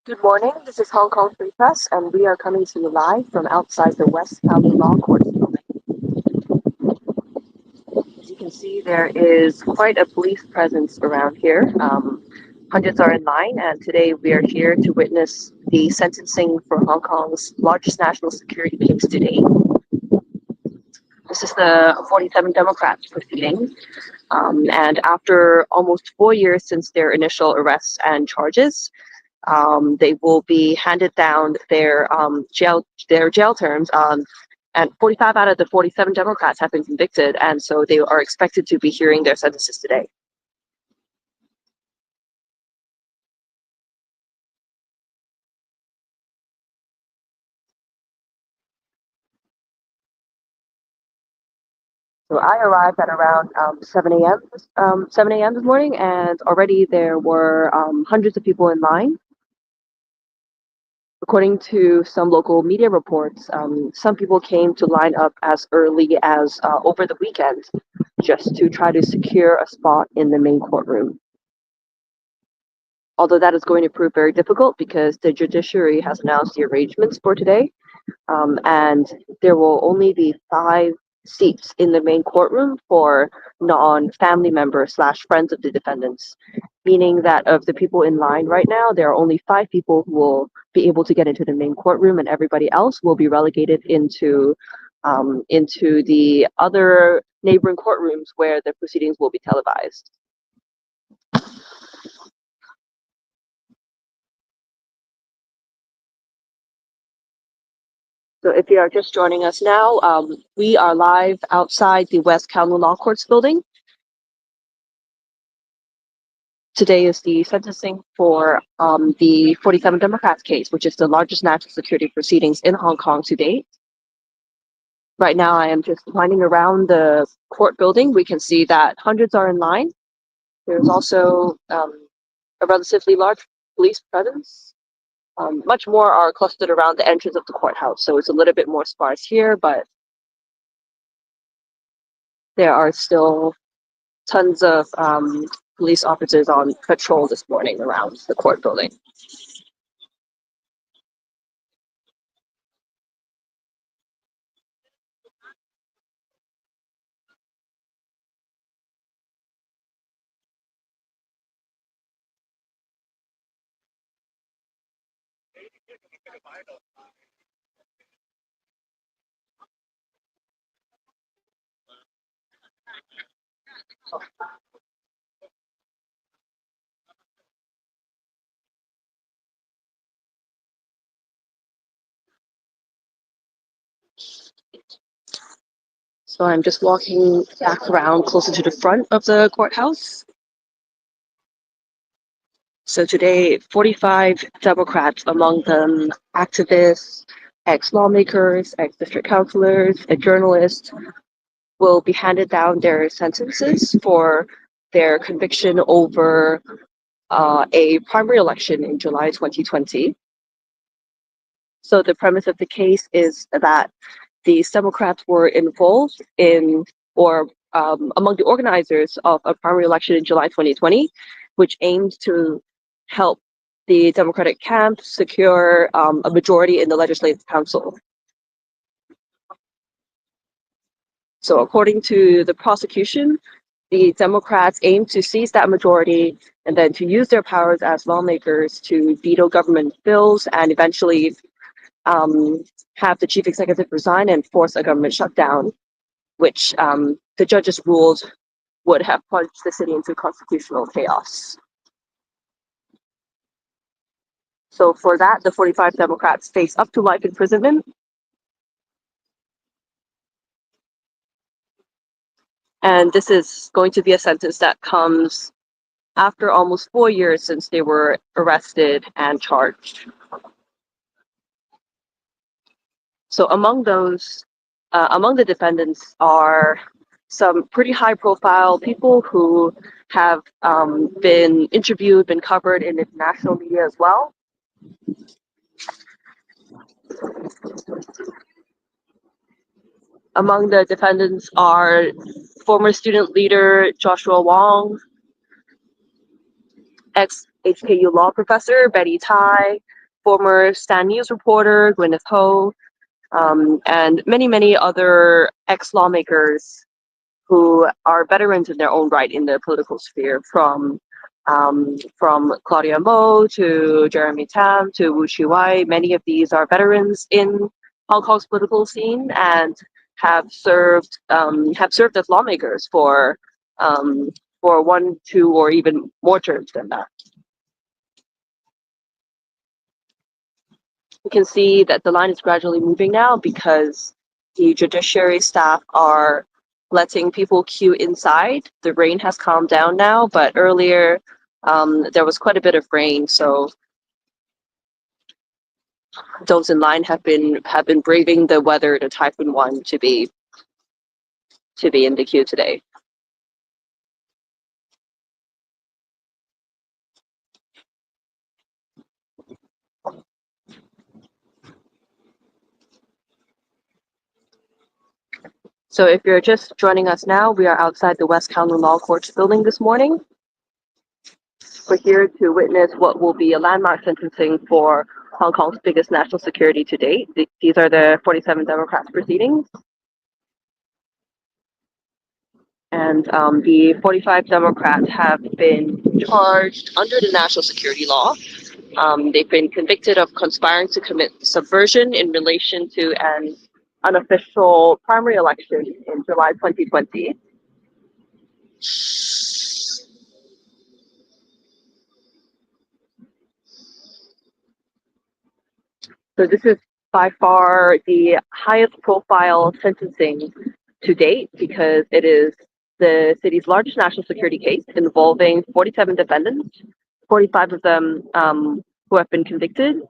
Good morning. This is Hong Kong Free Press, and we are coming to you live from outside the West County Law Courts building. As you can see, there is quite a police presence around here. Hundreds are in line, and today we are here to witness the sentencing for Hong Kong's largest national security case to date. This is the 47 Democrats proceeding, and after almost 4 years since their initial arrests and charges, they will be handed down their jail terms. And 45 out of the 47 Democrats have been convicted, and so they are expected to be hearing their sentences today. So I arrived at around 7 a.m. 7 a.m. this morning, and already there were hundreds of people in line. According to some local media reports, some people came to line up as early as over the weekend just to try to secure a spot in the main courtroom. Although that is going to prove very difficult because the judiciary has announced the arrangements for today, and there will only be 5 seats in the main courtroom for non-family members / friends of the defendants, meaning that of the people in line right now, there are only 5 people who will be able to get into the main courtroom, and everybody else will be relegated into the other neighboring courtrooms where the proceedings will be televised. So if you are just joining us now, we are live outside the West County Law Courts building. Today is the sentencing for the 47 Democrats case, which is the largest national security proceedings in Hong Kong to date. Right now, I am just winding around the court building. We can see that hundreds are in line. There's also a relatively large police presence. Much more are clustered around the entrance of the courthouse, so it's a little bit more sparse here, but there are still tons of police officers on patrol this morning around the court building. So I'm just walking back around closer to the front of the courthouse. So today, 45 Democrats, among them activists, ex-lawmakers, ex-district councilors, a journalist, will be handed down their sentences for their conviction over a primary election in July 2020. So the premise of the case is that these Democrats were involved in or among the organizers of a primary election in July 2020, which aimed to help the Democratic camp secure a majority in the Legislative Council. So according to the prosecution, the Democrats aimed to seize that majority and then to use their powers as lawmakers to veto government bills and eventually have the chief executive resign and force a government shutdown, which the judges ruled would have plunged the city into constitutional chaos. So for that, the 45 Democrats face up to life imprisonment. And this is going to be a sentence that comes after almost 4 years since they were arrested and charged. So among the defendants are some pretty high-profile people who have been interviewed, been covered in international media as well. Among the defendants are former student leader Joshua Wong, ex-HKU law professor Betty Tai, former Stan News reporter Gwyneth Ho, and many other ex-lawmakers who are veterans in their own right in the political sphere, from Claudia Mo to Jeremy Tam to Wu Chi-wai. Many of these are veterans in Hong Kong's political scene and have served as lawmakers for 1, 2, or even more terms than that. You can see that the line is gradually moving now because the judiciary staff are letting people queue inside. The rain has calmed down now, but earlier there was quite a bit of rain, so those in line have been braving the weather, the Typhoon 1, to be in the queue today. So if you're just joining us now, we are outside the West Kowloon Law Courts building this morning. We're here to witness what will be a landmark sentencing for Hong Kong's biggest national security to date. These are the 47 Democrats proceedings. And the 45 Democrats have been charged under the national security law. They've been convicted of conspiring to commit subversion in relation to an unofficial primary election in July 2020. So this is by far the highest profile sentencing to date because it is the city's largest national security case involving 47 defendants, 45 of them who have been convicted.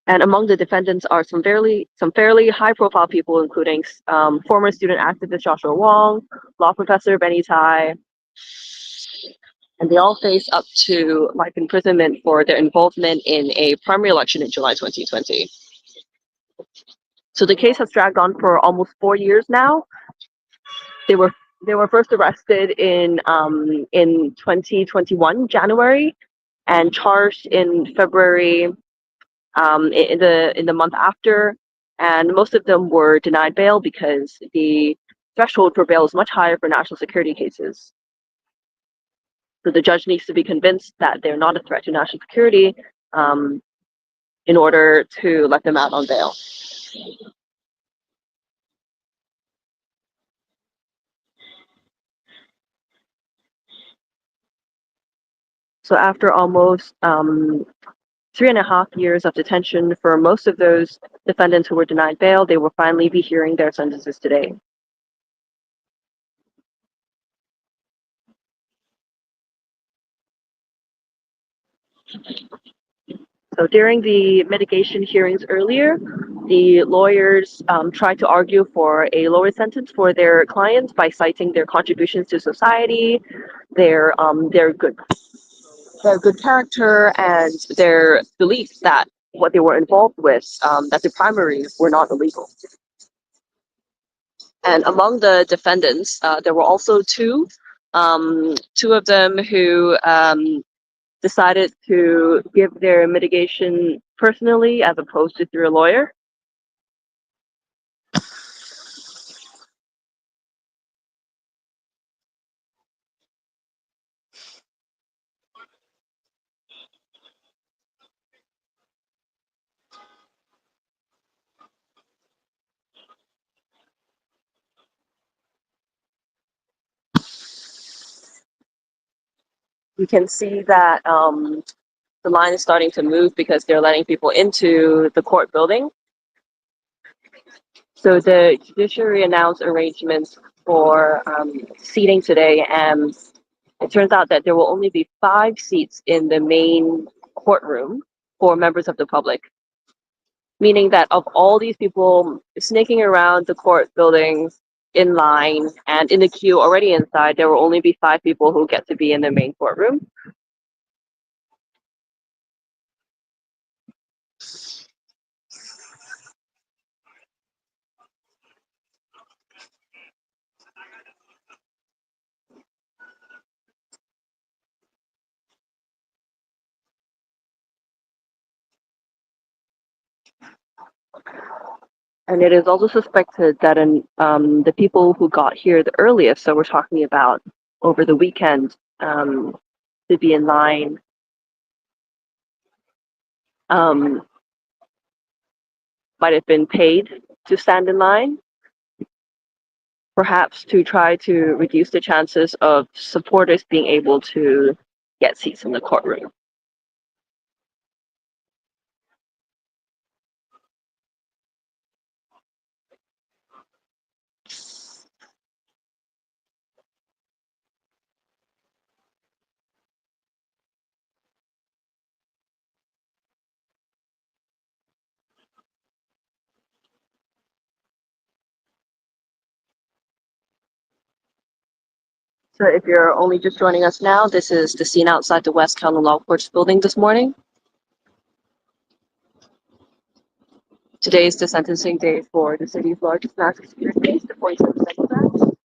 And among the defendants are some fairly high-profile people, including former student activist Joshua Wong, law professor Benny Tai, and they all face up to life imprisonment for their involvement in a primary election in July 2020. So the case has dragged on for almost 4 years now. They were first arrested in 2021 January, and charged in February in the month after, and most of them were denied bail because the threshold for bail is much higher for national security cases. So the judge needs to be convinced that they're not a threat to national security in order to let them out on bail. So after almost 3.5 years of detention for most of those defendants who were denied bail, they will finally be hearing their sentences today. So during the mitigation hearings earlier, the lawyers tried to argue for a lower sentence for their clients by citing their contributions to society, their good character, and their belief that what they were involved with, that the primaries were not illegal. And among the defendants, there were also two of them who decided to give their mitigation personally as opposed to through a lawyer. You can see that the line is starting to move because they're letting people into the court building. So the judiciary announced arrangements for seating today, and it turns out that there will only be 5 seats in the main courtroom for members of the public, meaning that of all these people snaking around the court buildings in line and in the queue already inside, there will only be 5 people who get to be in the main courtroom. And it is also suspected that the people who got here the earliest, so we're talking about over the weekend, to be in line, might have been paid to stand in line, perhaps to try to reduce the chances of supporters being able to get seats in the courtroom. So if you're only just joining us now, this is the scene outside the West County Law Courts building this morning. Today is the sentencing day for the city's largest national security case, the 47 psychopaths.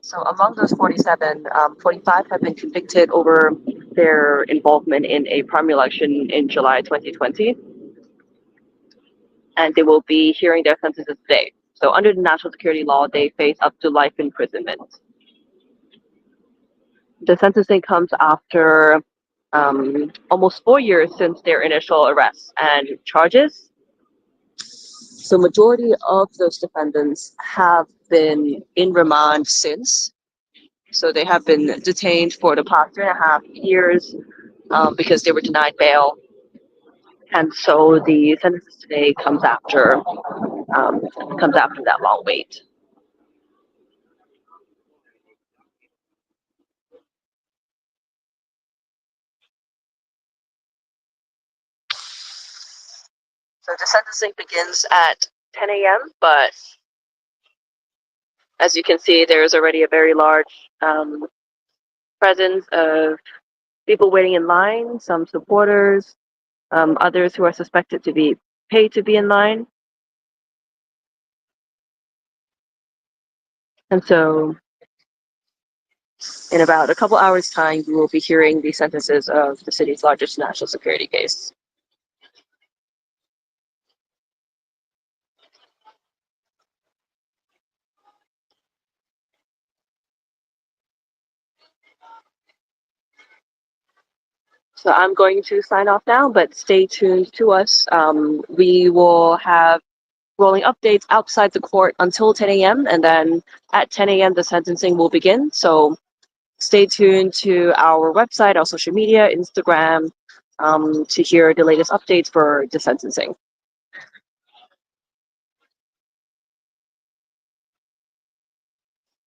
So among those 47, 45 have been convicted over their involvement in a primary election in July 2020, and they will be hearing their sentences today. So under the national security law, they face up to life imprisonment. The sentencing comes after almost 4 years since their initial arrests and charges. So majority of those defendants have been in remand since. So they have been detained for the past 3.5 years because they were denied bail. And so the sentences today comes after that long wait. So the sentencing begins at 10 a.m., but as you can see, there's already a very large presence of people waiting in line, some supporters, others who are suspected to be paid to be in line. And so in about a couple hours' time, we will be hearing the sentences of the city's largest national security case. So I'm going to sign off now, but stay tuned to us. We will have rolling updates outside the court until 10 a.m. and then at 10 a.m. the sentencing will begin. So stay tuned to our website, our social media, Instagram, to hear the latest updates for the sentencing.